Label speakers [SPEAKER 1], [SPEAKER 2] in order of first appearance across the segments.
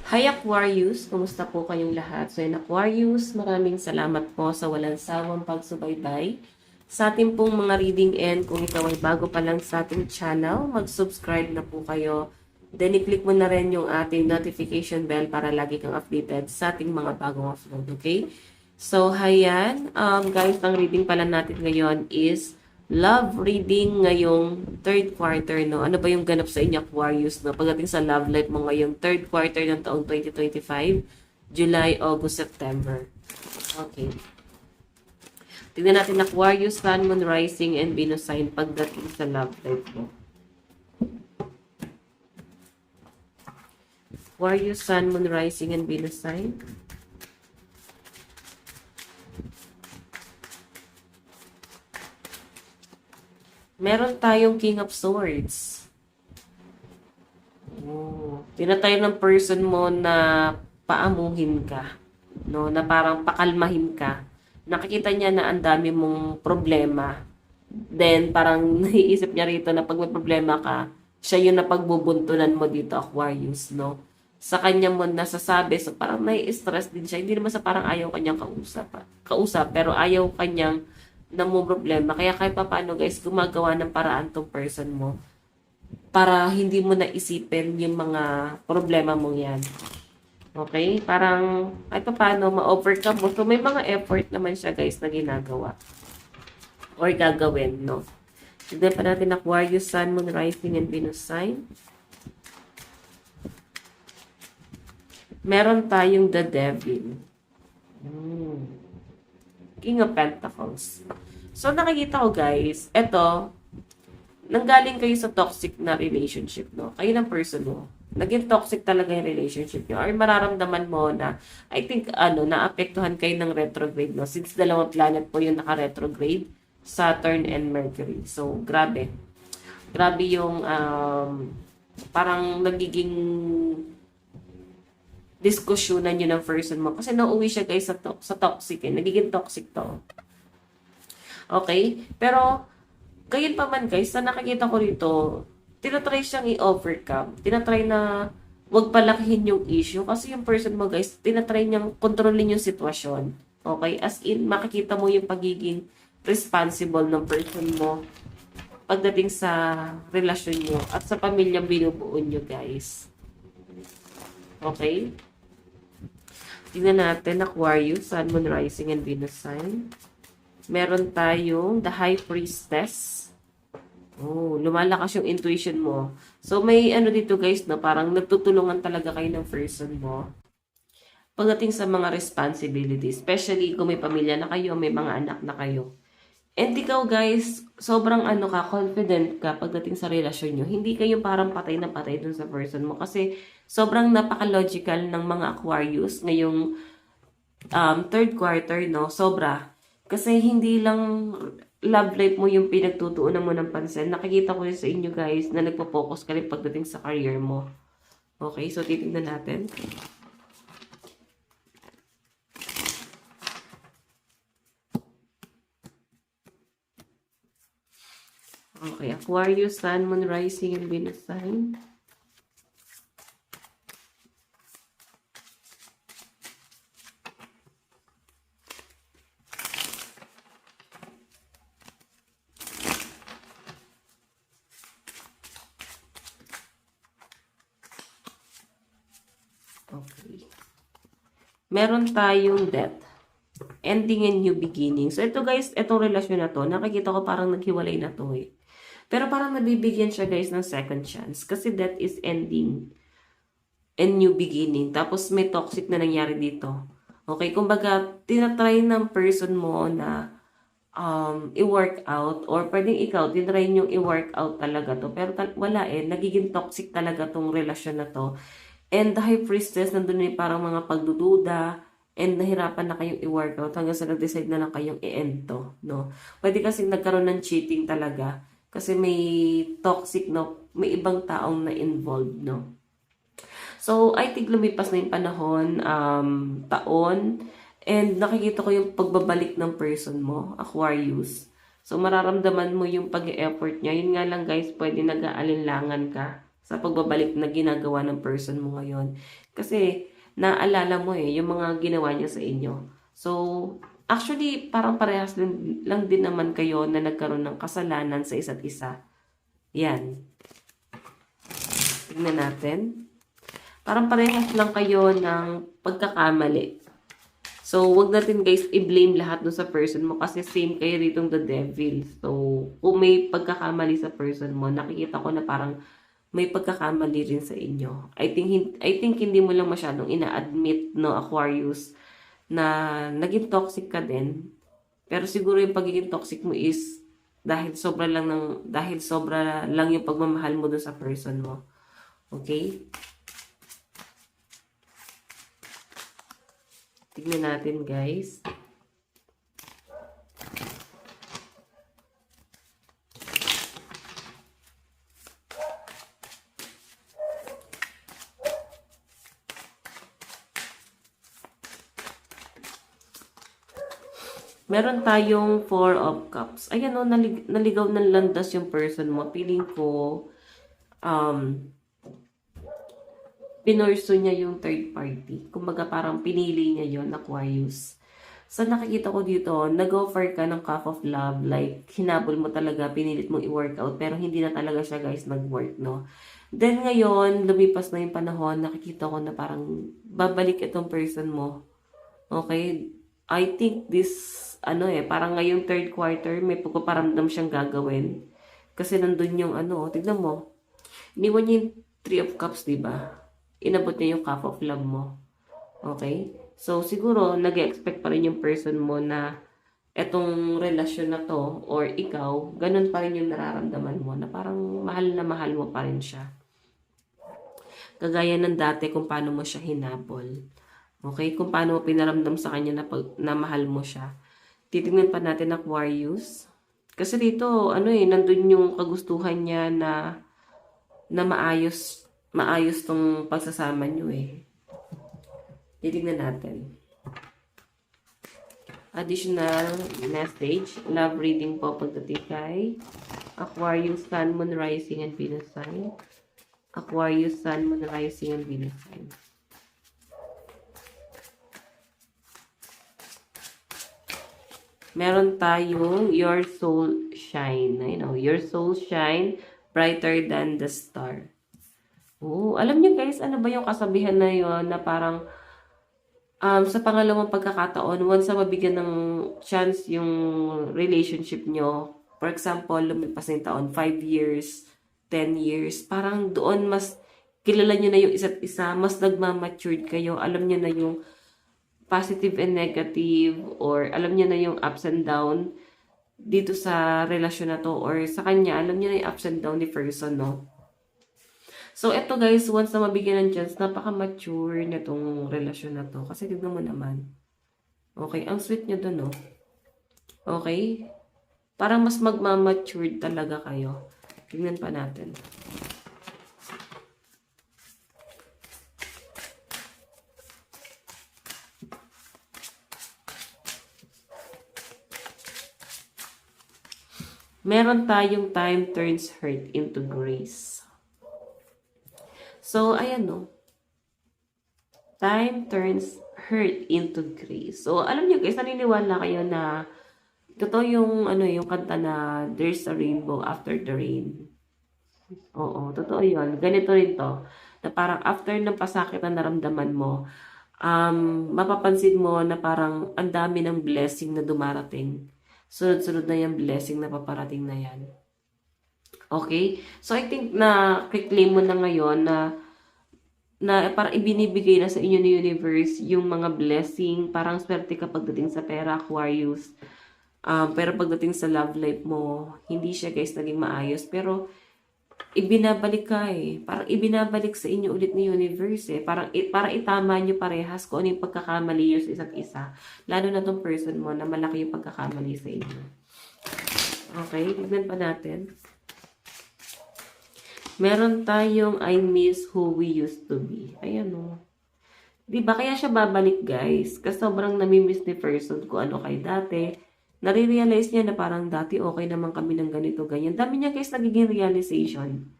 [SPEAKER 1] Hi Aquarius! Kumusta po kayong lahat? So in Aquarius, maraming salamat po sa walang sawang pagsubaybay sa ating pong mga reading, and kung ikaw ay bago pa lang sa ating channel, mag-subscribe na po kayo. Then i-click mo na rin yung ating notification bell para lagi kang updated sa ating mga bagong upload, okay? So hayan, guys, ang reading pala natin ngayon is love reading ngayong third quarter, no? Ano ba yung ganap sa inyo, Aquarius, no? Pagdating sa love life mo ngayong third quarter ng taong 2025, July, August, September. Okay. Tignan natin Aquarius, Sun, Moon, Rising, and Venus sign pagdating sa love life mo. Aquarius, Sun, Moon, Rising, and Venus sign. Meron tayong King of Swords. Oh, tinatay ng person mo na paamuhin ka, no? Na parang pakalmahin ka. Nakikita niya na ang dami mong problema. Then parang naiisip niya rito na pag may problema ka, siya yung napagbubuntunan mo dito, Aquarius, no? Sa kanya mo nasasabi, so parang may stress din siya. Hindi naman sa parang ayaw kanyang kausap, pero ayaw kanyang problema. Kaya kahit pa paano, guys, gumagawa ng paraan tong person mo para hindi mo naisipin yung mga problema mong yan. Okay? Parang kahit pa paano, ma-overcome mo. So, may mga effort naman siya, guys, na ginagawa or gagawin, no? Tignan pa natin Aquarius, Sun, Moon, Rising, and Venus sign. Meron tayong the Devil. King of Pentacles. So, nakikita ko, guys, eto, nanggaling kayo sa toxic na relationship, no? Kayo ng person mo. Naging toxic talaga yung relationship nyo. Or mararamdaman mo na, I think, naapektuhan kayo ng retrograde, no? Since dalawang planet po yung naka-retrograde, Saturn and Mercury. So, grabe. Grabe yung, parang nagiging diskusyonan nyo ng person mo. Kasi nauwi siya, guys, sa toxic, eh. Nagiging toxic to. Okay? Pero, gayon pa man, guys, na nakikita ko rito, tinatry siyang i-overcome. Tinatry na wag palakihin yung issue. Kasi yung person mo, guys, tinatry niyang kontrolin yung sitwasyon. Okay? As in, makikita mo yung pagiging responsible ng person mo pagdating sa relasyon nyo at sa pamilyang binubuo nyo, guys. Okay? Tingnan natin, Aquarius, Sun, Moon, Rising, and Venus sign. Meron tayong the High Priestess. Oh, lumalakas yung intuition mo. So, may dito, guys, no? Parang nagtutulungan talaga kayo ng person mo pagdating sa mga responsibilities. Especially kung may pamilya na kayo, may mga anak na kayo. And ikaw, guys, sobrang confident ka pagdating sa relasyon nyo. Hindi kayo parang patay na patay dun sa person mo. Kasi sobrang napaka-logical ng mga Aquarius ngayong third quarter, no? Sobra. Kasi hindi lang love life mo yung pinagtutuunan mo ng pansin. Nakikita ko sa inyo, guys, na nagpo-focus ka rin pagdating sa career mo. Okay, so titignan natin. Okay, Aquarius, Sun, Moon, Rising, and Venus sign. Okay. Meron tayong death. Ending and new beginning. So, ito, guys, itong relasyon na to, nakikita ko parang naghiwalay na to, eh. Pero parang nabibigyan siya, guys, ng second chance. Kasi that is ending and new beginning. Tapos may toxic na nangyari dito. Okay, kumbaga, tinatry ng person mo na i-work out, or pwedeng ikaw, tinatry nyo i-work out talaga to. Pero wala, eh. Nagiging toxic talaga tong relasyon na to. And the High Priestess, nandun yung parang mga pagdududa, and nahirapan na kayong i-workout hanggang sa nag-decide na lang kayong i-end to, no? Pwede kasing nagkaroon ng cheating talaga. Kasi may toxic, no? May ibang taong na-involved, no? So, I think lumipas na yung panahon, taon, and nakikita ko yung pagbabalik ng person mo, Aquarius. So, mararamdaman mo yung pag-e-effort niya. Yun nga lang guys, pwede nag-aalinlangan ka sa pagbabalik na ginagawa ng person mo ngayon. Kasi, naalala mo yung mga ginawa niya sa inyo. So, actually, parang parehas lang din naman kayo na nagkaroon ng kasalanan sa isa't isa. Yan. Tignan natin. Parang parehas lang kayo ng pagkakamali. So, wag natin guys i-blame lahat dun sa person mo kasi same kayo ditong the devil. So, kung may pagkakamali sa person mo, nakikita ko na parang may pagkakamali rin sa inyo. I think hindi mo lang masyadong ina-admit, no, Aquarius, na naging toxic ka din. Pero siguro yung pagiging toxic mo is dahil sobra lang yung pagmamahal mo dun sa person mo. Okay? Tignan natin, guys. Meron tayong 4 of Cups. Ayan o, naligaw ng landas yung person mo. Feeling ko, pinorso niya yung third party. Kumbaga parang pinili niya yon, Aquarius. So nakikita ko dito, nag-offer ka ng cup of love, like hinabol mo talaga, pinilit mong i-workout, pero hindi na talaga siya guys nag-work, no? Then ngayon, lumipas na yung panahon, nakikita ko na parang babalik itong person mo. Okay? I think this, parang ngayong third quarter, may pagpaparamdam siyang gagawin. Kasi nandun yung tignan mo. Iniwan niya yung 3 of Cups, diba? Inabot niya yung cup of love mo. Okay? So, siguro, nag-expect pa rin yung person mo na etong relasyon na to, or ikaw, ganun pa rin yung nararamdaman mo, na parang mahal na mahal mo pa rin siya. Kagaya ng dati kung paano mo siya hinabol. Okay? Kung paano mo pinaramdam sa kanya na mahal mo siya. Titingnan pa natin Aquarius. Kasi dito, nandun yung kagustuhan niya na maayos tong pagsasama nyo Titignan natin. Additional message. Love reading po pagdating kay Aquarius, Sun, Moon, Rising, and Venus sign. Aquarius, Sun, Moon, Rising, and Venus sign. Meron tayong your soul shine. Your soul shine brighter than the star. Oh, alam niyo guys, ano ba yung kasabihan na yon na parang sa pangalawang pagkakataon, once na mabigyan ng chance yung relationship nyo, for example, lumipas na yung taon, 5 years, 10 years, parang doon mas kilala nyo na yung isa't isa, mas nagmamatured kayo, alam nyo na yung positive and negative, or alam nyo na yung ups and down dito sa relasyon na to, or sa kanya, alam nyo na yung ups and down ni person, no? So, eto guys, once na mabigyan ng chance, napaka-mature na tong relasyon na to. Kasi tignan mo naman. Okay, ang sweet niya dun, no? Okay? Parang mas magmamature talaga kayo. Tignan pa natin. Meron tayong time turns hurt into grace. So, ayan no. Time turns hurt into grace. So, alam niyo guys, naniniwala kayo na totoo yung, yung kanta na there's a rainbow after the rain. Oo, totoo yun. Ganito rin to. Na parang after ng pasakit na naramdaman mo, mapapansin mo na parang ang dami ng blessing na dumarating. Sunod-sunod na yung blessing na paparating na yan. Okay? So, I think na claim mo na ngayon na parang ibinibigay na sa inyo ni universe yung mga blessing, parang swerte ka pagdating sa pera, Aquarius. Pero pagdating sa love life mo, hindi siya guys naging maayos. Pero, ibinabalik ka Parang ibinabalik sa inyo ulit ni universe Parang itama nyo parehas kung ano yung pagkakamali nyo sa isa't isa. Lalo na tong person mo na malaki yung pagkakamali sa inyo. Okay, tignan pa natin. Meron tayong I miss who we used to be. Ayan o. Diba? Kaya siya babalik guys. Kasi sobrang namimiss ni person kung ano kayo dati. Nare-realize niya na parang dati okay naman kami ng ganito, ganyan. Dami niya guys nagiging realization.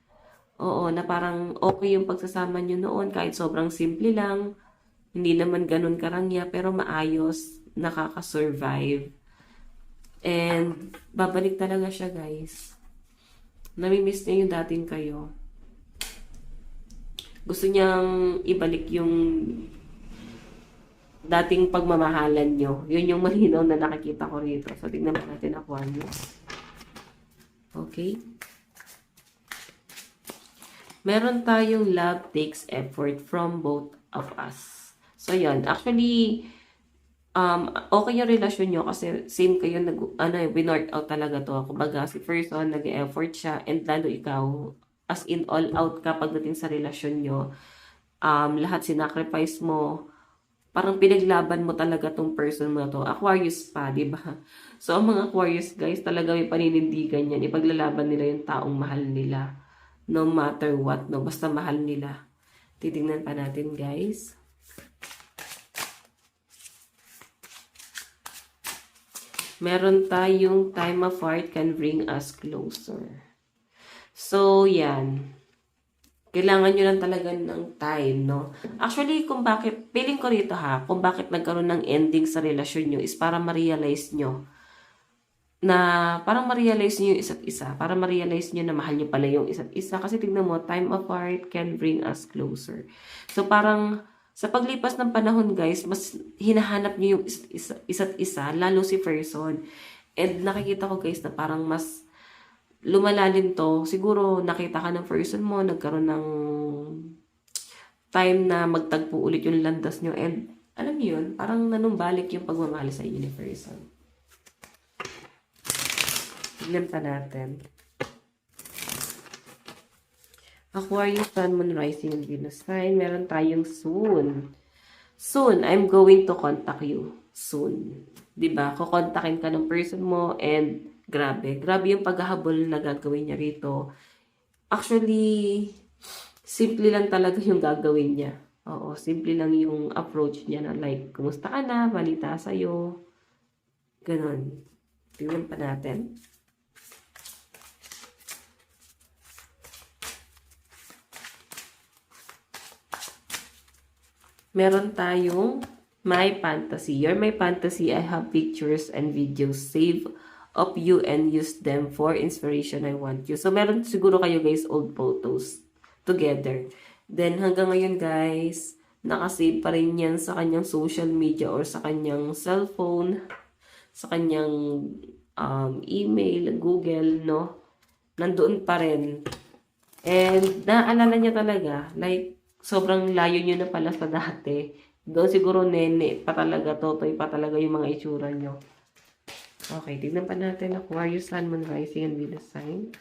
[SPEAKER 1] Oo, na parang okay yung pagsasama niyo noon kahit sobrang simple lang. Hindi naman ganun karangya, pero maayos, nakaka-survive. And babalik talaga siya guys. Namimiss niya yung dating kayo. Gusto niyang ibalik yung dating pagmamahalan nyo. Yun yung malinaw na nakikita ko rito. So, tignan mo natin Aquarius. Okay? Meron tayong love takes effort from both of us. So, yun. Actually, okay yung relasyon nyo kasi same kayo, winort out talaga to. Kumbaga, si person, nag-effort siya, and lalo ikaw, as in all out ka pagdating sa relasyon nyo, lahat sinacrifice mo, parang pinaglaban mo talaga tong person mo na to. Aquarius pa, di ba? So, ang mga Aquarius, guys, talaga may paninindigan yan. Ipaglalaban nila yung taong mahal nila. No matter what, no? Basta mahal nila. Titingnan pa natin, guys. Meron tayong time apart can bring us closer. So, yan. Kailangan nyo lang talaga ng time, no? Actually, kung bakit, feeling ko rito ha, kung bakit nagkaroon ng ending sa relasyon nyo is para ma-realize nyo na, parang ma-realize nyo yung isa't isa. Para ma-realize nyo na mahal nyo pala yung isa't isa. Kasi tignan mo, time apart can bring us closer. So, parang, sa paglipas ng panahon, guys, mas hinahanap nyo yung isa't isa, lalo si person. And nakikita ko, guys, na parang mas lumalalim to. Siguro, nakita ka ng person mo, nagkaroon ng time na magtagpo ulit yung landas nyo. And, alam niyo yun, parang nanumbalik yung pagmamahal sa inyo ni person. Tignan pa natin. Aquarius, Sun, Moon, Rising, and Venus sign. Meron tayong soon. Soon, I'm going to contact you. Soon. Diba? Kukontakin ka ng person mo and grabe. Grabe yung paghahabol na gagawin niya rito. Actually, simple lang talaga yung gagawin niya. Oo, simple lang yung approach niya na like, kumusta ka na? Balita sa'yo. Ganon. Tingnan pa natin. Meron tayong my fantasy. You're my fantasy. I have pictures and videos saved of you and use them for inspiration. I want you. So, meron siguro kayo guys old photos together. Then, hanggang ngayon guys, nakasave pa rin yan sa kanyang social media or sa kanyang cellphone, sa kanyang email, Google, no? Nandoon pa rin. And, naaalala niya talaga, like, sobrang layo nyo na pala sa dati. Doon siguro nene pa talaga, totoy pa talaga yung mga itsura nyo. Okay, tignan pa natin Aquarius, Sun, Moon, Rising, and Venus sign.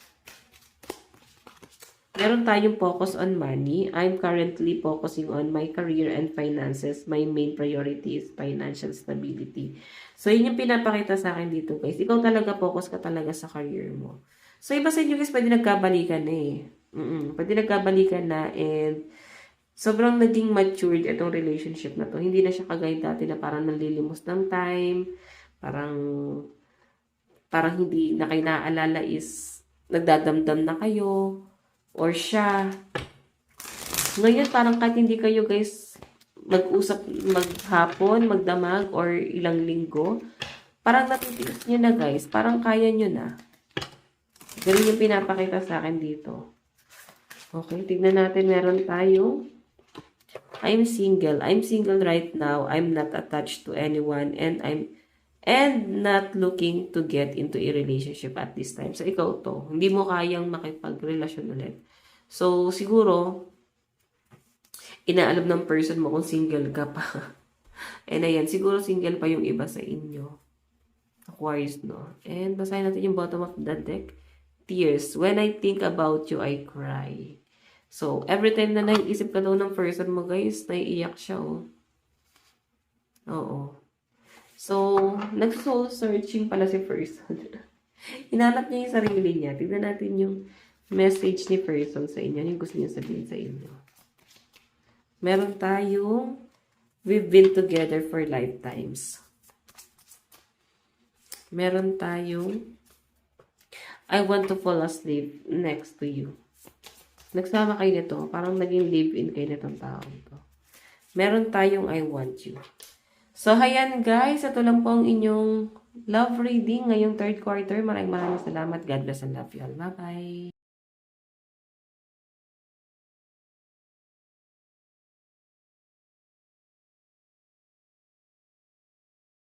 [SPEAKER 1] Meron tayong focus on money. I'm currently focusing on my career and finances. My main priority is financial stability. So, yun yung pinapakita sa akin dito, guys. Ikaw talaga, focus ka talaga sa career mo. So, iba sa inyo, guys, pwede nagkabalikan na eh. Pwede nagkabalikan na and sobrang naging matured itong relationship na to. Hindi na siya kagaya dati na parang nalilimos ng time. Parang hindi na kayo naaalala is nagdadamdam na kayo. Or siya. Ngayon, parang kahit hindi kayo guys mag-usap maghapon, magdamag, or ilang linggo, parang natitiis nyo na guys. Parang kaya nyo na. Ganun yung pinapakita sa akin dito. Okay, tignan natin. Meron tayong I'm single. I'm single right now. I'm not attached to anyone and not looking to get into a relationship at this time. So, ikaw to. Hindi mo kayang makipagrelasyon ulit. So, siguro, inaalam ng person mo kung single ka pa. And ayan, siguro single pa yung iba sa inyo. Aquarius, no? And basahin natin yung bottom of the deck. Tears. When I think about you, I cry. So, every time na naiisip ka daw ng person mo, guys, naiiyak siya, oh. Oo. So, nag-soul searching pala si person. Hinanap niya yung sarili niya. Tignan natin yung message ni person sa inyo. Yung gusto niya sabihin sa inyo. Meron tayong we've been together for lifetimes. Meron tayong I want to fall asleep next to you. Nagsama kayo nito. Parang naging live-in kayo nitong taong to. Meron tayong I want you. So, ayan guys. Ito lang po ang inyong love reading ngayong third quarter. Maraming salamat. God bless and love you all. Bye-bye.